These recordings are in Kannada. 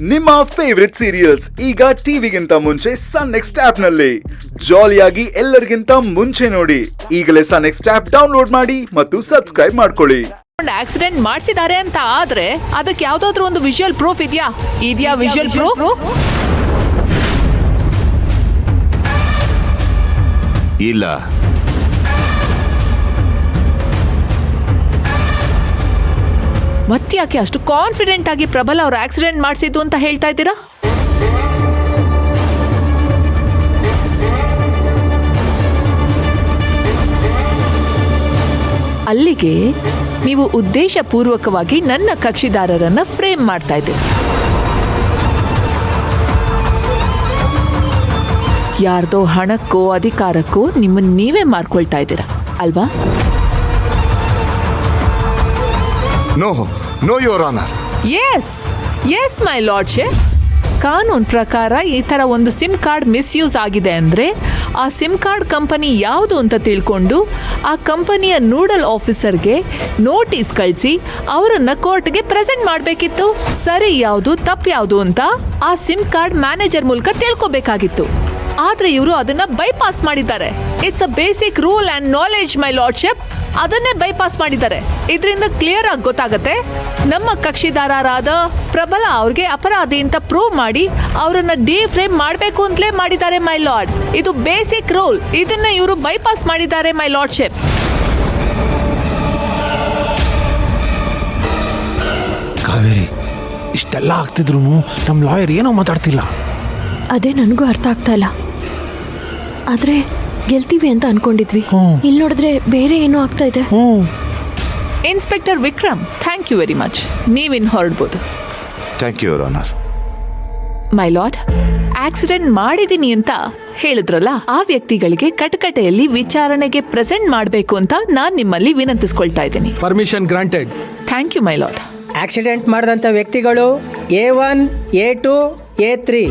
ನಿಮ್ಮ ಫೇವರಿಟ್ ಸೀರಿಯಲ್ಸ್ ಈಗ ಟಿವಿಗಿಂತ ಮುಂಚೆ ಸನ್ ನೆಕ್ಸ್ಟ್ ಆಪ್ ನಲ್ಲಿ ಜಾಲಿಯಾಗಿ ಎಲ್ಲರಿಗಿಂತ ಮುಂಚೆ ನೋಡಿ. ಈಗಲೇ ಸನ್ ನೆಕ್ಸ್ಟ್ ಆಪ್ ಡೌನ್ಲೋಡ್ ಮಾಡಿ ಮತ್ತು ಸಬ್ಸ್ಕ್ರೈಬ್ ಮಾಡ್ಕೊಳ್ಳಿ. ಆಕ್ಸಿಡೆಂಟ್ ಮಾಡಿಸಿದ್ದಾರೆ ಅಂತ ಆದ್ರೆ ಅದಕ್ಕೆ ಯಾವ್ದಾದ್ರು ಒಂದು ವಿಜುವಲ್ ಪ್ರೂಫ್ ಇದೆಯಾ ವಿಜುವಲ್ ಪ್ರೂಫ್? ಇಲ್ಲ. ಮತ್ತ್ಯಾಕೆ ಅಷ್ಟು ಕಾನ್ಫಿಡೆಂಟ್ ಆಗಿ ಪ್ರಬಲ ಅವರು ಆಕ್ಸಿಡೆಂಟ್ ಮಾಡಿಸಿದ್ದು ಅಂತ ಹೇಳ್ತಾ ಇದ್ದೀರಾ? ಅಲ್ಲಿಗೆ ನೀವು ಉದ್ದೇಶಪೂರ್ವಕವಾಗಿ ನನ್ನ ಕಕ್ಷಿದಾರರನ್ನ ಫ್ರೇಮ್ ಮಾಡ್ತಾ ಇದ್ದೀರಿ. ಯಾರ್ದೋ ಹಣಕ್ಕೋ ಅಧಿಕಾರಕ್ಕೋ ನಿಮ್ಮನ್ನ ನೀವೇ ಮಾರ್ಕೊಳ್ತಾ ಇದ್ದೀರಾ ಅಲ್ವಾ? No your honour. Yes my lordship. ಕಾನೂನು ಪ್ರಕಾರ ಈ ಥರ ಒಂದು ಸಿಮ್ ಕಾರ್ಡ್ ಮಿಸ್ಯೂಸ್ ಆಗಿದೆ ಅಂದರೆ ಆ ಸಿಮ್ ಕಾರ್ಡ್ ಕಂಪನಿ ಯಾವುದು ಅಂತ ತಿಳ್ಕೊಂಡು ಆ ಕಂಪನಿಯ ನೋಡಲ್ ಆಫೀಸರ್ಗೆ ನೋಟಿಸ್ ಕಳಿಸಿ ಅವರನ್ನು ಕೋರ್ಟ್ಗೆ ಪ್ರೆಸೆಂಟ್ ಮಾಡಬೇಕಿತ್ತು. ಸರಿ ಯಾವುದು ತಪ್ಪು ಯಾವುದು ಅಂತ ಆ ಸಿಮ್ ಕಾರ್ಡ್ ಮ್ಯಾನೇಜರ್ ಮೂಲಕ ತಿಳ್ಕೊಬೇಕಾಗಿತ್ತು. ಆದರೆ ಇವರು ಅದನ್ನ ಬೈಪಾಸ್ ಮಾಡಿದ್ದಾರೆ. It's a basic rule and knowledge my lordship. ಅದನ್ನೇ ಬೈಪಾಸ್ ಮಾಡಿದ್ದಾರೆ. ಇದರಿಂದ ಕ್ಲಿಯರ್ ಆಗಿ ಗೊತ್ತಾಗುತ್ತೆ ನಮ್ಮ ಕಕ್ಷಿದಾರರಾದ ಪ್ರಬಲ ಅವ್ರಿಗೆ ಅಪರಾಧಿ ಅಂತ ಪ್ರೂವ್ ಮಾಡಿ ಅವರನ್ನ ಡಿಫ್ರೇಮ್ ಮಾಡಬೇಕು ಅಂತಲೇ ಮಾಡಿದ್ದಾರೆ ಮೈ ಲಾರ್ಡ್. ಇದು ಬೇಸಿಕ್ ರೂಲ್. ಇದನ್ನ ಇವರು ಬೈಪಾಸ್ ಮಾಡಿದ್ದಾರೆ ಮೈ ಲಾರ್ಡ್ಶಿಪ್. ಕಾವೇರಿ, ಇಷ್ಟೆಲ್ಲ ಆಗ್ತಿದ್ರು ನಮ್ಮ ಲಾಯರ್ ಏನೋ ಮಾತಾಡ್ತಿಲ್ಲ. ಅದೇ ನನಗೂ ಅರ್ಥ ಆಗ್ತಾ ಇಲ್ಲ. ಆದ್ರೆ ಗೆಲ್ತೀವಿ ಅಂತ ಅನ್ಕೊಂಡಿದ್ವಿ, ಇಲ್ಲಿ ನೋಡಿದ್ರೆ ಬೇರೆ ಏನೋ ಆಗ್ತಾ ಇದೆ. Inspector Vikram, thank you very much. ನೀವಿನ್ ಹೊರಡ್ಬೋದು. Thank you your honour. My lord, accident ಮಾಡಿದೀನಿ ಅಂತ ಹೇಳಿದ್ರಲ್ಲ, ಆ ವ್ಯಕ್ತಿಗಳಿಗೆ ಕಟಕಟೆಯಲ್ಲಿ ವಿಚಾರಣೆಗೆ ಪ್ರೆಸೆಂಟ್ ಮಾಡಬೇಕು ಅಂತ ನಾನು ನಿಮ್ಮಲ್ಲಿ ವಿನಂತಿಸ್ಕೊಳ್ತಾ ಇದ್ದೀನಿ. Permission granted. Thank you my lord. Accident ಮಾಡಿದಂಥ ವ್ಯಕ್ತಿಗಳು A1, A2, A3.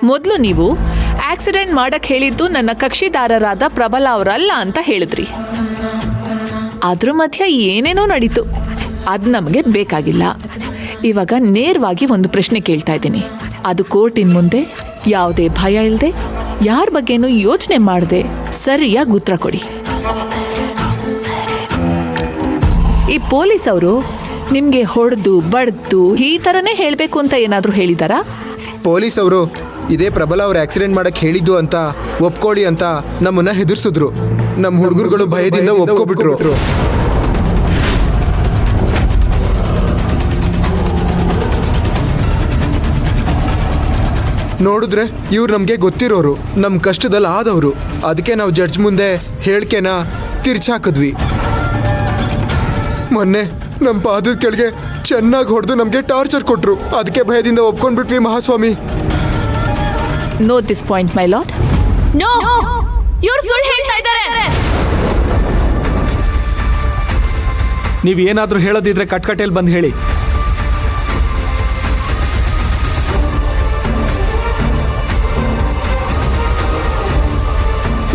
ಮೊದಲು ನೀವು ಆಕ್ಸಿಡೆಂಟ್ ಮಾಡಕ್ ಹೇಳಿದ್ದು ನನ್ನ ಕಕ್ಷಿದಾರರಾದ ಪ್ರಬಲ ಅವರಲ್ಲ ಅಂತ ಹೇಳಿದ್ರಿ. ಅದ್ರ ಮಧ್ಯ ಏನೇನೋ ನಡೀತು. ಅದು ನಮಗೆ ಬೇಕಾಗಿಲ್ಲ. ಇವಾಗ ನೇರವಾಗಿ ಒಂದು ಪ್ರಶ್ನೆ ಕೇಳ್ತಾ ಇದ್ದೀನಿ. ಅದು ಕೋರ್ಟಿನ ಮುಂದೆ ಯಾವುದೇ ಭಯ ಇಲ್ಲದೆ, ಯಾರ ಬಗ್ಗೆನೂ ಯೋಚನೆ ಮಾಡದೆ ಸರಿಯಾಗಿ ಉತ್ತರ ಕೊಡಿ. ಈ ಪೊಲೀಸ್ ಅವರು ನಿಮ್ಗೆ ಹೊಡೆದು ಬಡ್ದು ಈ ಥರನೇ ಹೇಳಬೇಕು ಅಂತ ಏನಾದರೂ ಹೇಳಿದಾರಾ? ಪೊಲೀಸ್ ಅವರು ಇದೇ ಪ್ರಬಲ ಅವ್ರು ಆಕ್ಸಿಡೆಂಟ್ ಮಾಡಕ್ ಹೇಳಿದ್ದು ಅಂತ ಒಪ್ಕೊಳ್ಳಿ ಅಂತ ನಮ್ಮನ್ನ ಹೆದರ್ಸಿದ್ರು. ನಮ್ಮ ಹುಡುಗರುಗಳು ಭಯದಿಂದ ಒಪ್ಕೊಬಿಟ್ರು. ನೋಡಿದ್ರೆ ಇವ್ರು ನಮ್ಗೆ ಗೊತ್ತಿರೋರು, ನಮ್ಮ ಕಷ್ಟದಲ್ಲಿ ಆದವರು. ಅದಕ್ಕೆ ನಾವು ಜಡ್ಜ್ ಮುಂದೆ ಹೇಳಿಕೆನ ತಿರ್ಚಾಕಿದ್ವಿ. ಮೊನ್ನೆ ನಮ್ಮ ಪಾದದ ಕೆಳಗೆ ಚೆನ್ನಾಗಿ ಹೊಡೆದು ನಮಗೆ ಟಾರ್ಚರ್ ಕೊಟ್ರು. ಅದಕ್ಕೆ ಭಯದಿಂದ ಒಪ್ಕೊಂಡ್ಬಿಟ್ವಿ ಮಹಾಸ್ವಾಮಿ. Note this point my lord. No, ಇವರು ಸುಳ್ಳು ಹೇಳ್ತಾ ಇದ್ದಾರೆ. ನೀವು ಏನಾದರೂ ಹೇಳೋದಿದ್ರೆ ಕಟ್ಕಟೆಯಲ್ಲಿ ಬಂದು ಹೇಳಿ.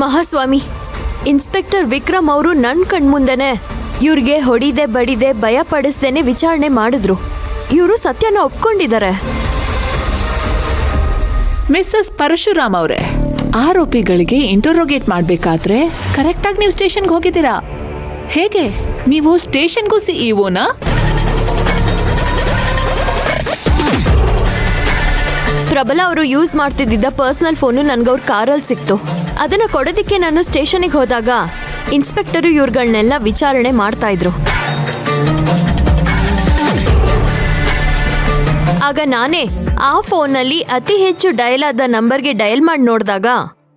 ಮಹಾಸ್ವಾಮಿ, ಇನ್ಸ್ಪೆಕ್ಟರ್ ವಿಕ್ರಮ್ ಅವರು ನನ್ನ ಕಣ್ಮುಂದೆನೆ ಇವ್ರಿಗೆ ಹೊಡಿದೆ ಬಡಿದೆ ಭಯ ಪಡಿಸ್ದೇನೆ ವಿಚಾರಣೆ ಮಾಡಿದ್ರು. ಇವರು ಸತ್ಯನ ಒಪ್ಕೊಂಡಿದ್ದಾರೆ. ಮಿಸ್ಸಸ್ ಪರಶುರಾಮ್ ಅವರೇ, ಆರೋಪಿಗಳಿಗೆ ಇಂಟರೋಗೇಟ್ ಮಾಡಬೇಕಾದ್ರೆ ಕರೆಕ್ಟಾಗಿ ನೀವು ಸ್ಟೇಷನ್ಗೆ ಹೋಗಿದ್ದೀರಾ. ಹೇಗೆ ನೀವು ಸ್ಟೇಷನ್ಗೂ ಸಿಇಒನಾ? ಪ್ರಬಲ ಅವರು ಯೂಸ್ ಮಾಡ್ತಿದ್ದ ಪರ್ಸನಲ್ ಫೋನು ನನ್ಗೆ ಅವ್ರ ಕಾರಲ್ಲಿ ಸಿಕ್ತು. ಅದನ್ನ ಕೊಡೋದಿಕ್ಕೆ ನಾನು ಸ್ಟೇಷನಿಗೆ ಹೋದಾಗ ಇನ್ಸ್ಪೆಕ್ಟರು ಇವ್ರುಗಳನ್ನೆಲ್ಲ ವಿಚಾರಣೆ ಮಾಡ್ತಾ ಇದ್ರು. ಆಗ ನಾನೇ ಆ ಫೋನಲ್ಲಿ ಅತಿ ಹೆಚ್ಚು ಡಯಲ್ ಆದ ನಂಬರ್ಗೆ ಡಯಲ್ ಮಾಡಿ ನೋಡಿದಾಗ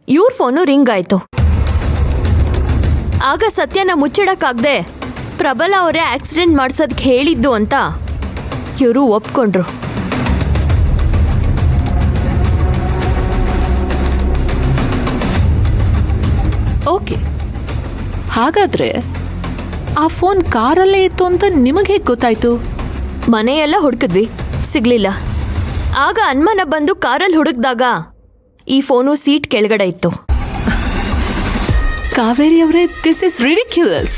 ಇವ್ರ ಫೋನು ರಿಂಗ್ ಆಯ್ತು. ಆಗ ಸತ್ಯನ ಮುಚ್ಚಿಡಕ್ಕಾಗ್ದೆ ಪ್ರಬಲ ಅವರೇ ಆಕ್ಸಿಡೆಂಟ್ ಮಾಡ್ಸೋದಕ್ಕೆ ಹೇಳಿದ್ದು ಅಂತ ಇವರು ಒಪ್ಕೊಂಡ್ರು. ಓಕೆ, ಹಾಗಾದ್ರೆ ಆ ಫೋನ್ ಕಾರಲ್ಲೇ ಇತ್ತು ಅಂತ ನಿಮಗೆ ಹೇಗೆ ಗೊತ್ತಾಯ್ತು? ಮನೆಯೆಲ್ಲ ಹುಡುಕಿದ್ವಿ, ಸಿಗ್ಲಿಲ್ಲ. ಆಗ ಅನುಮಾನ ಬಂದು ಕಾರಲ್ಲಿ ಹುಡುಕ್ದಾಗ ಈ ಫೋನು ಸೀಟ್ ಕೆಳಗಡೆ ಇತ್ತು. ಕಾವೇರಿ ಅವರೇ, ದಿಸ್ ಇಸ್ ರಿಡಿಕ್ಯುಲಸ್.